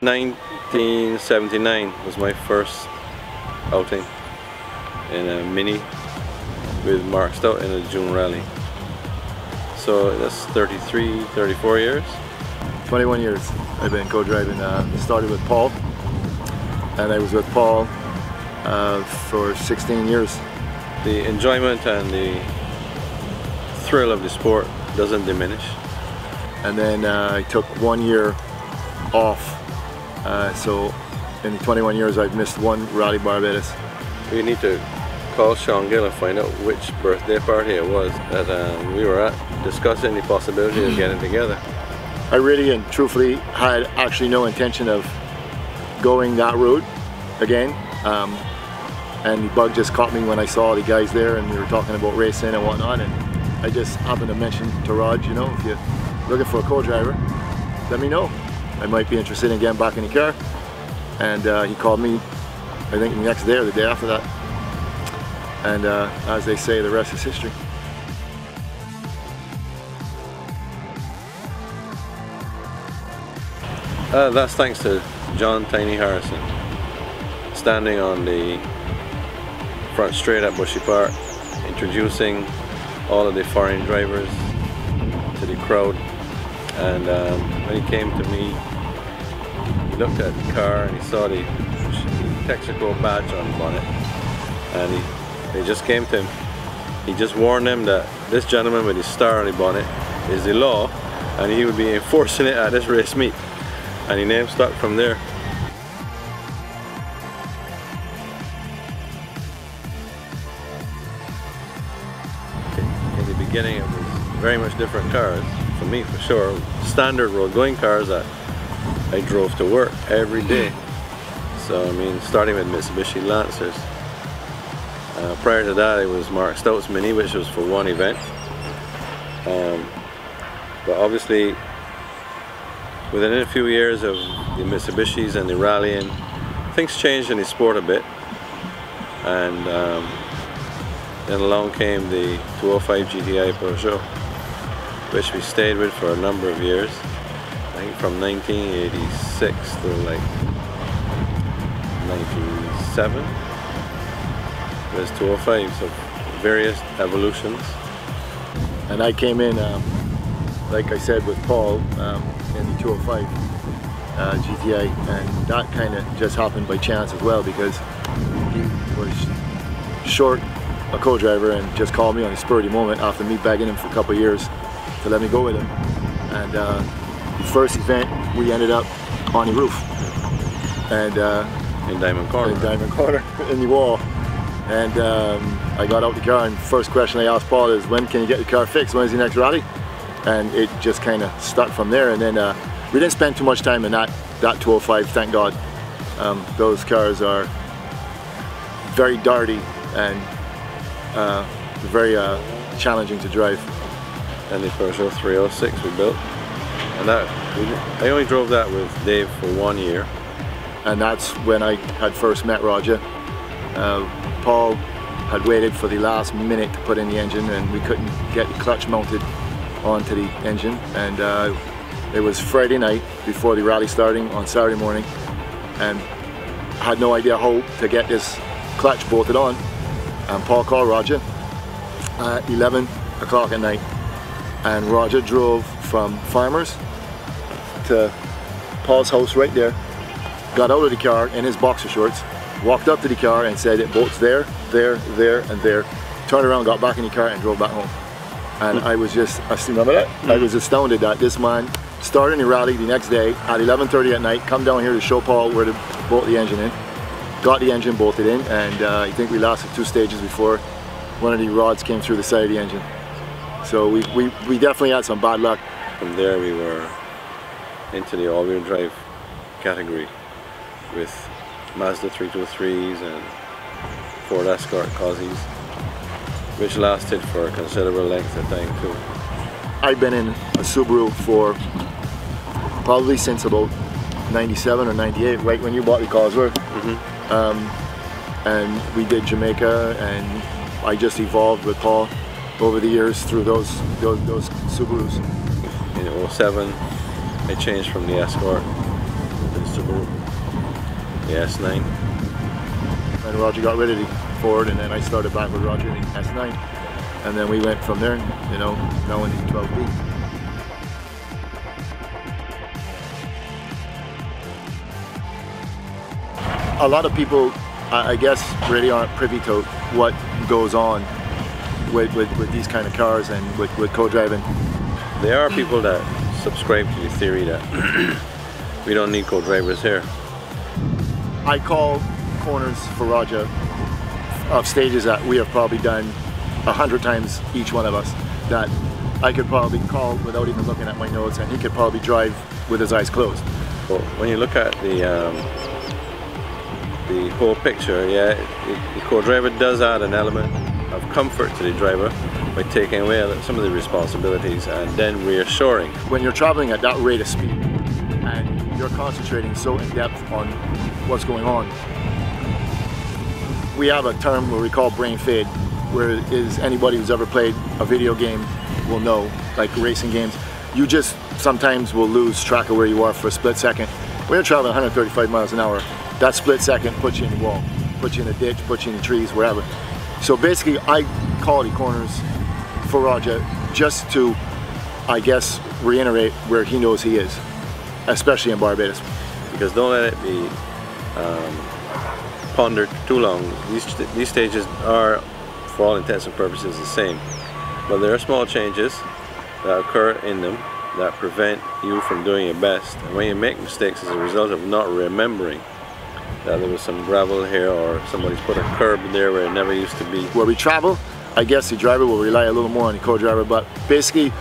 1979 was my first outing in a Mini with Mark Stout in a June rally. So that's 34 years. 21 years I've been co-driving. Started with Paul, and I was with Paul for 16 years. The enjoyment and the thrill of the sport doesn't diminish. And then I took 1 year off. So in the 21 years I've missed one Rally Barbados. We need to call Sean Gill and find out which birthday party it was that we were at, discussing the possibility of getting together. I really and truthfully had actually no intention of going that route again. And the bug just caught me when I saw the guys there and we were talking about racing and whatnot, and I just happened to mention to Rod, you know, if you're looking for a co-driver, let me know. I might be interested in getting back in the car. And he called me, I think the next day or the day after that. And as they say, the rest is history. That's thanks to John Tiny Harrison, standing on the front straight at Bushy Park, introducing all of the foreign drivers to the crowd. And when he came to me, he looked at the car and he saw the Texaco badge on the bonnet, and they just came to him. He just warned them that this gentleman with the star on the bonnet is the law, and he would be enforcing it at this race meet. And the name stuck from there. In the beginning it was very much different cars, for me for sure. Standard road going cars that I drove to work every day. So I mean, starting with Mitsubishi Lancers. Prior to that it was Mark Stout's Mini, which was for one event. But obviously within a few years of the Mitsubishis and the rallying, things changed in the sport a bit. And then along came the 205 GTI Peugeot, which we stayed with for a number of years. I think from 1986 to like 97. It was 205, so various evolutions. And I came in, like I said, with Paul in the 205 GTI, and that kind of just happened by chance as well, because he was short a co-driver and just called me on the spur of the moment after me begging him for a couple of years to let me go with him. And the first event we ended up on the roof, and in Diamond Corner. In Diamond Corner, in the wall. And I got out the car, and the first question I asked Paul is, when can you get the car fixed? When is the next rally? And it just kind of stuck from there. And then we didn't spend too much time in that 205, thank God. Those cars are very darty and very challenging to drive. And the Peugeot 306 we built, and I only drove that with Dave for 1 year. And that's when I had first met Roger. Paul had waited for the last minute to put in the engine, and we couldn't get the clutch mounted onto the engine. And it was Friday night before the rally starting on Saturday morning, and I had no idea how to get this clutch bolted on. And Paul called Roger at 11 o'clock at night, and Roger drove from Farmers to Paul's house right there, got out of the car in his boxer shorts, walked up to the car and said, it bolts there, there, there, and there. Turned around, got back in the car and drove back home. And I was just, I still remember that? I was astounded that this man started the rally the next day at 11:30 at night, come down here to show Paul where to bolt the engine in. Got the engine bolted in, and I think we lasted 2 stages before one of the rods came through the side of the engine. So we definitely had some bad luck. From there we were into the all-wheel drive category with Mazda 323s and Ford Escort Cozzies, which lasted for a considerable length of time too. I've been in a Subaru for probably since about 97 or 98, right when you bought the Cosworth. And we did Jamaica, and I just evolved with Paul over the years through those Subarus. In 07, I changed from the Escort to the Subaru, the S9. And Roger got rid of the Ford, and then I started back with Roger in the S9. And then we went from there, you know, now in the 12B. A lot of people, I guess, really aren't privy to what goes on with these kind of cars and with co-driving. There are people that subscribe to the theory that we don't need co-drivers here. I call corners for Roger of stages that we have probably done 100 times, each one of us, that I could probably call without even looking at my notes, and he could probably drive with his eyes closed. Well, when you look at the whole picture, yeah, the co-driver does add an element of comfort to the driver by taking away some of the responsibilities and then reassuring. When you're traveling at that rate of speed and you're concentrating so in depth on what's going on, we have a term where we call brain fade, where is anybody who's ever played a video game will know, like racing games, you just sometimes will lose track of where you are for a split second. When you're traveling 135 miles an hour, that split second puts you in the wall, puts you in a ditch, puts you in the trees, wherever. So basically, I call the corners for Roger just to, I guess, reiterate where he knows he is, especially in Barbados. Because don't let it be pondered too long. These stages are, for all intents and purposes, the same. But there are small changes that occur in them that prevent you from doing your best. And when you make mistakes as a result of not remembering that there was some gravel here or somebody's put a curb there where it never used to be. Where we travel, I guess the driver will rely a little more on the co-driver, but basically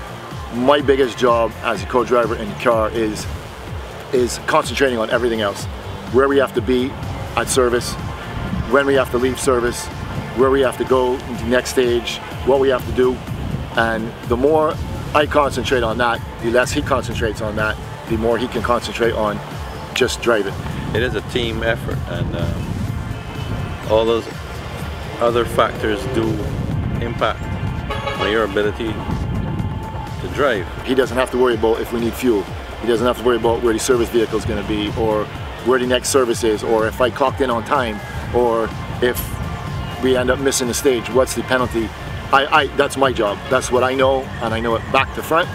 my biggest job as a co-driver in the car is concentrating on everything else. Where we have to be at service, when we have to leave service, where we have to go in the next stage, what we have to do. And the more I concentrate on that, the less he concentrates on that, the more he can concentrate on just driving. It is a team effort, and all those other factors do impact on your ability to drive. He doesn't have to worry about if we need fuel. He doesn't have to worry about where the service vehicle is going to be, or where the next service is, or if I clocked in on time, or if we end up missing a stage, what's the penalty? That's my job. That's what I know, and I know it back to front,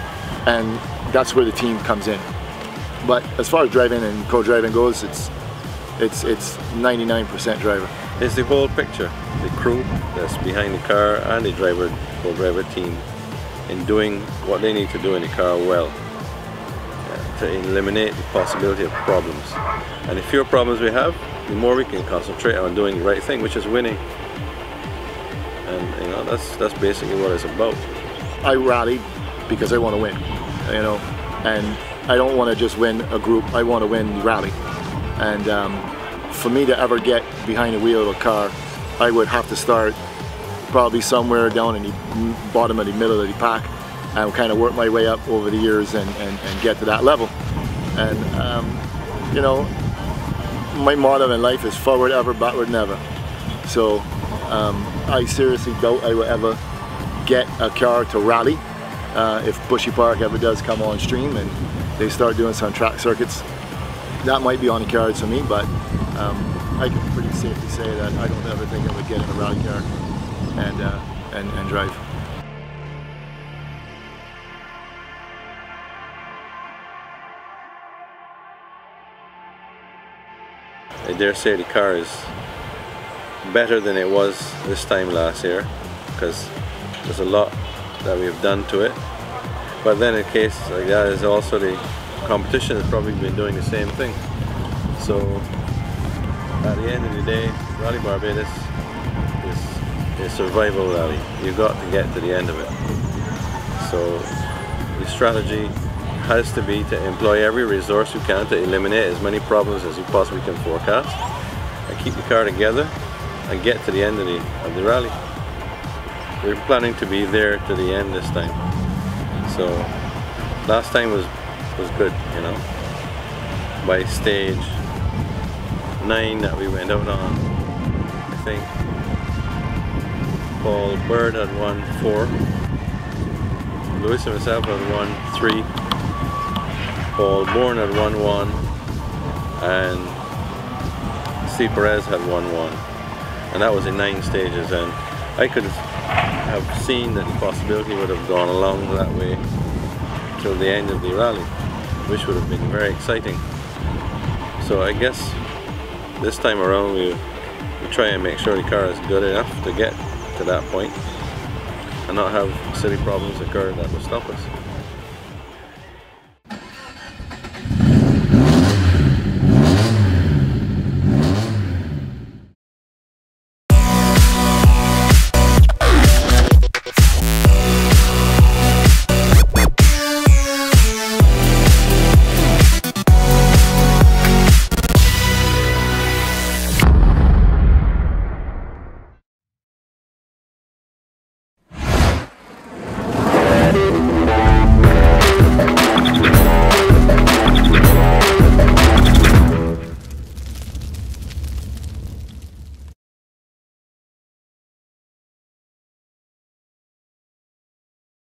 and that's where the team comes in. But as far as driving and co-driving goes, it's 99% driver. It's the whole picture. The crew that's behind the car and the co-driver team in doing what they need to do in the car well to eliminate the possibility of problems. And the fewer problems we have, the more we can concentrate on doing the right thing, which is winning. And you know, that's basically what it's about. I rally because I want to win, you know, and I don't want to just win a group, I want to win the rally. And for me to ever get behind the wheel of a car, I would have to start probably somewhere down in the bottom of the middle of the pack and kind of work my way up over the years and get to that level. And you know, my motto in life is forward ever, backward never. So I seriously doubt I will ever get a car to rally if Bushy Park ever does come on stream and they start doing some track circuits. That might be on the cards for me, but I can pretty safely say that I don't ever think I would get in a rally car and drive. I dare say the car is better than it was this time last year, because there's a lot that we've done to it. But then in a case like that, is also the competition has probably been doing the same thing. So at the end of the day, Rally Barbados is a survival rally. You've got to get to the end of it. So the strategy has to be to employ every resource you can to eliminate as many problems as you possibly can forecast and keep the car together and get to the end of the rally. We're planning to be there to the end this time. So last time was good, you know. By stage 9 that we went out on, I think Paul Bird had won 4, Lewis and myself had won 3, Paul Bourne had won 1, and Steve Perez had won one, and that was in 9 stages, and I could have seen that the possibility would have gone along that way till the end of the rally, which would have been very exciting. So I guess this time around we try and make sure the car is good enough to get to that point and not have silly problems occur that will stop us.